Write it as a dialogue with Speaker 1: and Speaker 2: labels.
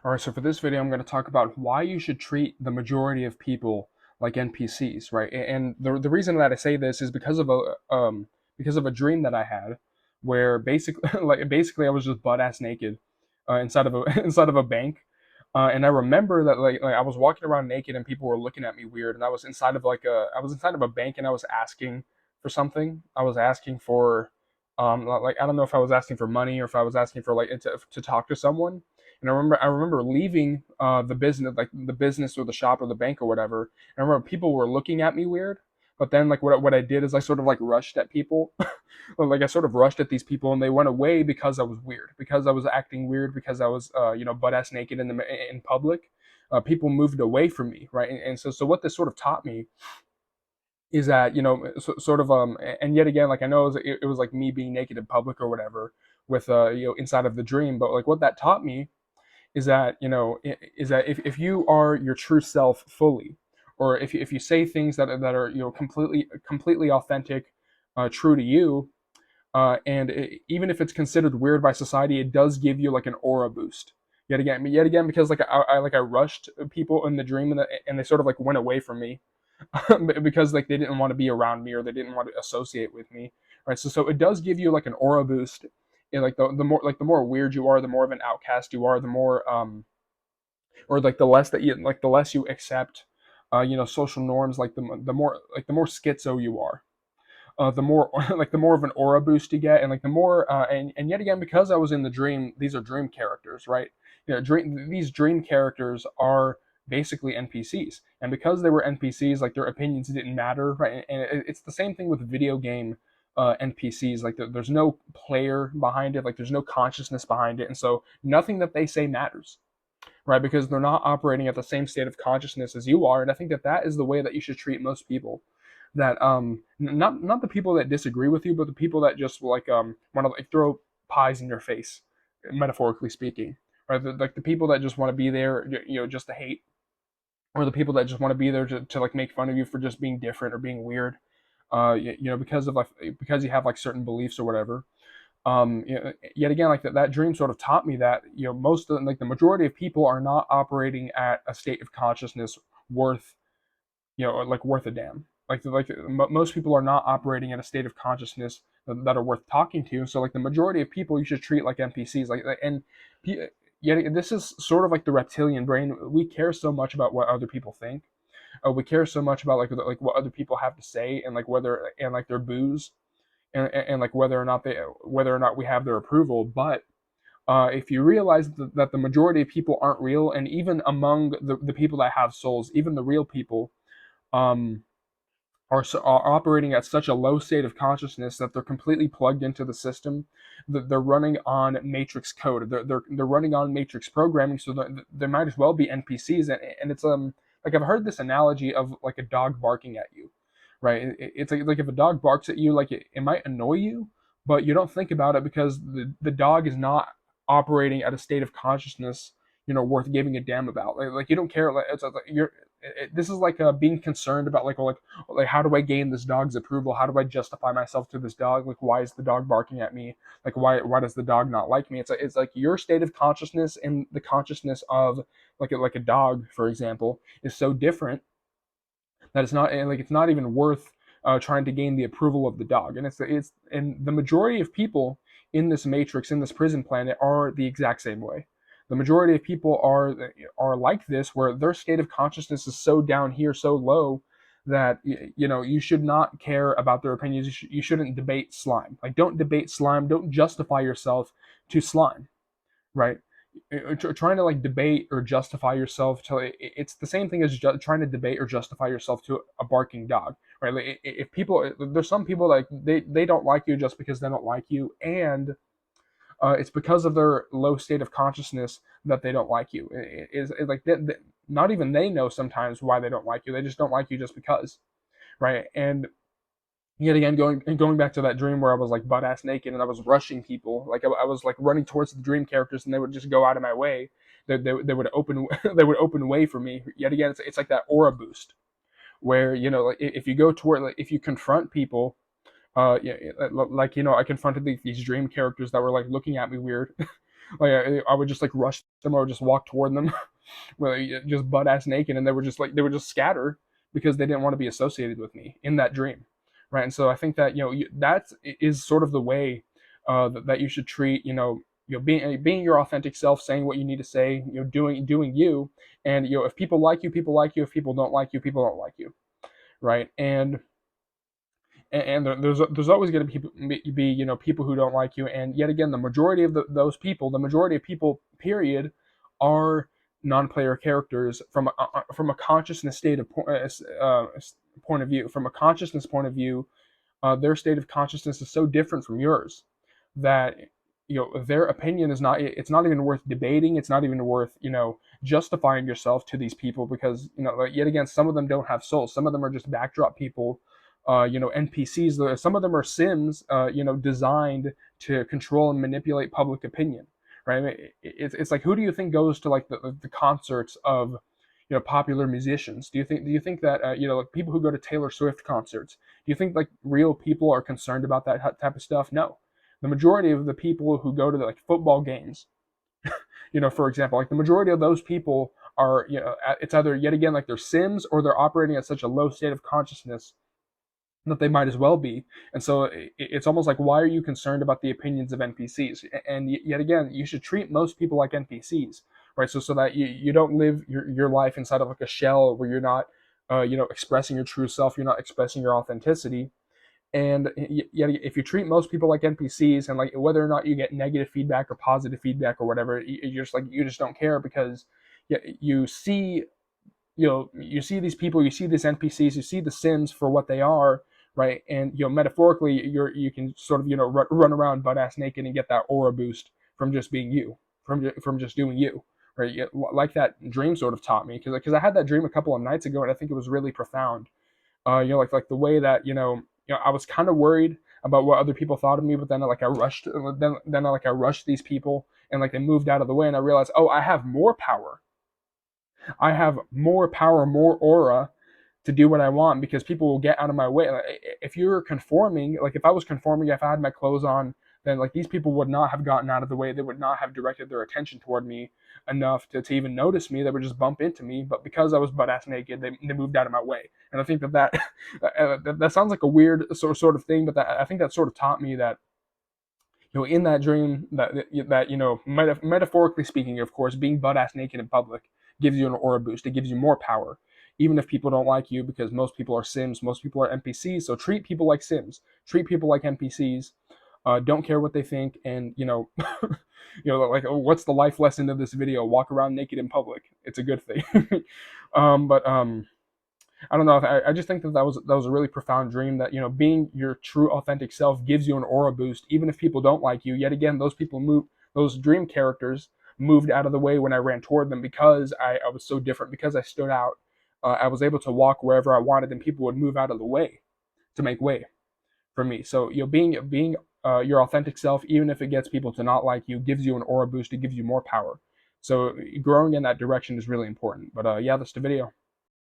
Speaker 1: Alright, so for this video, I'm going to talk about why you should treat the majority of people like NPCs, right? And the reason that I say this is because of a dream that I had, where basically basically I was just butt ass naked inside of a inside of a bank, and I remember that I was walking around naked and people were looking at me weird, and I was inside of a bank and I was asking for something. I was asking for I don't know if I was asking for money or if I was asking for to talk to someone. And I remember leaving the business or the shop or the bank or whatever. And I remember people were looking at me weird. But then what I did is I sort of like rushed at people. Like I sort of rushed at these people and they went away because I was weird, because I was acting weird, because I was butt ass naked in public. People moved away from me, right? And so what this sort of taught me is that sort of and yet again, like I know it was like me being naked in public or whatever with inside of the dream, but like what that taught me is that if you are your true self fully, or if you say things that are completely authentic, true to you, and even if it's considered weird by society, it does give you like an aura boost. Yet again, because I rushed people in the dream, and they sort of like went away from me because like they didn't want to be around me or they didn't want to associate with me, right? So it does give you like an aura boost. And like the more weird you are, the more of an outcast you are, the more or like the less you accept social norms, like the more schizo you are, the more the more of an aura boost you get, and like the more and yet again, because I was in the dream, these are dream characters, right? These dream characters are basically NPCs, and because they were NPCs, like their opinions didn't matter, right? And it's the same thing with video game NPCs. Like there's no player behind it, like there's no consciousness behind it, and so nothing that they say matters, right? Because they're not operating at the same state of consciousness as you are. And I think that that is the way that you should treat most people. That not the people that disagree with you, but the people that just want to like throw pies in your face, metaphorically speaking, right? Like the people that just want to be there, just to hate, or the people that just want to be there to like make fun of you for just being different or being weird, because you have like certain beliefs or whatever. Yet again, like that dream sort of taught me that most of like the majority of people are not operating at a state of consciousness worth like worth a damn. Most people are not operating at a state of consciousness that are worth talking to. So like the majority of people you should treat like NPCs. And yet this is sort of like the reptilian brain. We care so much about what other people think. We care so much about like what other people have to say, and like whether and like their booze, and like whether or not we have their approval. But if you realize that the majority of people aren't real, and even among the people that have souls, even the real people um, are operating at such a low state of consciousness that they're completely plugged into the system, that they're running on matrix code, they're running on matrix programming, so they might as well be NPCs. And it's like I've heard this analogy of like a dog barking at you, right? It's like if a dog barks at you, like it might annoy you, but you don't think about it because the dog is not operating at a state of consciousness worth giving a damn about. Like you don't care. It's like this is like being concerned about like how do I gain this dog's approval? How do I justify myself to this dog? Like why is the dog barking at me? Like why does the dog not like me? It's like your state of consciousness and the consciousness of like a dog, for example, is so different that it's not even worth trying to gain the approval of the dog. And and the majority of people in this matrix, in this prison planet, are the exact same way. The majority of people are like this, where their state of consciousness is so down here, so low, that you should not care about their opinions. You shouldn't debate slime. Like don't debate slime. Don't justify yourself to slime, right? Trying to like debate or justify yourself to it's the same thing as trying to debate or justify yourself to a barking dog, right? Like if people, there's some people like they don't like you just because they don't like you, and it's because of their low state of consciousness that they don't like you. It's like not even they know sometimes why they don't like you. They just don't like you just because, right? And yet again, going back to that dream where I was like butt ass naked and I was rushing people, like I was like running towards the dream characters, and they would just go out of my way. They would open they would open way for me. Yet again, it's like that aura boost where like if you go toward, like if you confront people, yeah, like I confronted these dream characters that were like looking at me weird. Like I would just like rush them or just walk toward them, just butt ass naked, and they would just scatter because they didn't want to be associated with me in that dream, right? And so I think that that is sort of the way that you should treat being your authentic self, saying what you need to say, doing you, and if people like you, people like you. If people don't like you, people don't like you, right? And there's always going to be people who don't like you, and yet again the majority of the majority of people period are non-player characters from a consciousness state of point of view. From a consciousness point of view, their state of consciousness is so different from yours that their opinion is not, it's not even worth debating. It's not even worth justifying yourself to these people, because yet again some of them don't have souls. Some of them are just backdrop people, NPCs. Some of them are Sims, designed to control and manipulate public opinion, right? I mean, it's like, who do you think goes to like the concerts of popular musicians? Do you think that like people who go to Taylor Swift concerts, do you think like real people are concerned about that type of stuff? No. The majority of the people who go to like football games, for example, like the majority of those people are, it's either yet again like they're Sims, or they're operating at such a low state of consciousness that they might as well be. And so it's almost like, why are you concerned about the opinions of NPCs? And yet again, you should treat most people like NPCs, right? So that you don't live your life inside of like a shell where you're not, expressing your true self, you're not expressing your authenticity. And yet, if you treat most people like NPCs, and like whether or not you get negative feedback or positive feedback or whatever, you're just like, you just don't care, because you see you see these people, you see these NPCs, you see the Sims for what they are, right? And metaphorically, you can sort of run around butt ass naked and get that aura boost from just being you, from just doing you, right? Like that dream sort of taught me, because I had that dream a couple of nights ago, and I think it was really profound. Like the way that I was kind of worried about what other people thought of me, but then like I rushed, then like I rushed these people, and like they moved out of the way, and I realized, oh, I have more power. I have more power, more aura to do what I want, because people will get out of my way. Like, if you're conforming, like if I was conforming, if I had my clothes on, then like these people would not have gotten out of the way. They would not have directed their attention toward me enough to even notice me. They would just bump into me. But because I was butt ass naked, they moved out of my way. And I think that sounds like a weird sort of thing, but I think that sort of taught me that in that dream, that metaphorically speaking, of course, being butt ass naked in public gives you an aura boost. It gives you more power, even if people don't like you, because most people are Sims, most people are NPCs. So treat people like Sims, treat people like NPCs. Don't care what they think, and like, what's the life lesson of this video? Walk around naked in public. It's a good thing. But I don't know. I just think that was a really profound dream. That being your true authentic self gives you an aura boost, even if people don't like you. Yet again, those dream characters moved out of the way when I ran toward them, because I was so different, because I stood out. I was able to walk wherever I wanted, and people would move out of the way to make way for me. So being your authentic self, even if it gets people to not like you, gives you an aura boost. It gives you more power. So growing in that direction is really important. But yeah, that's the video.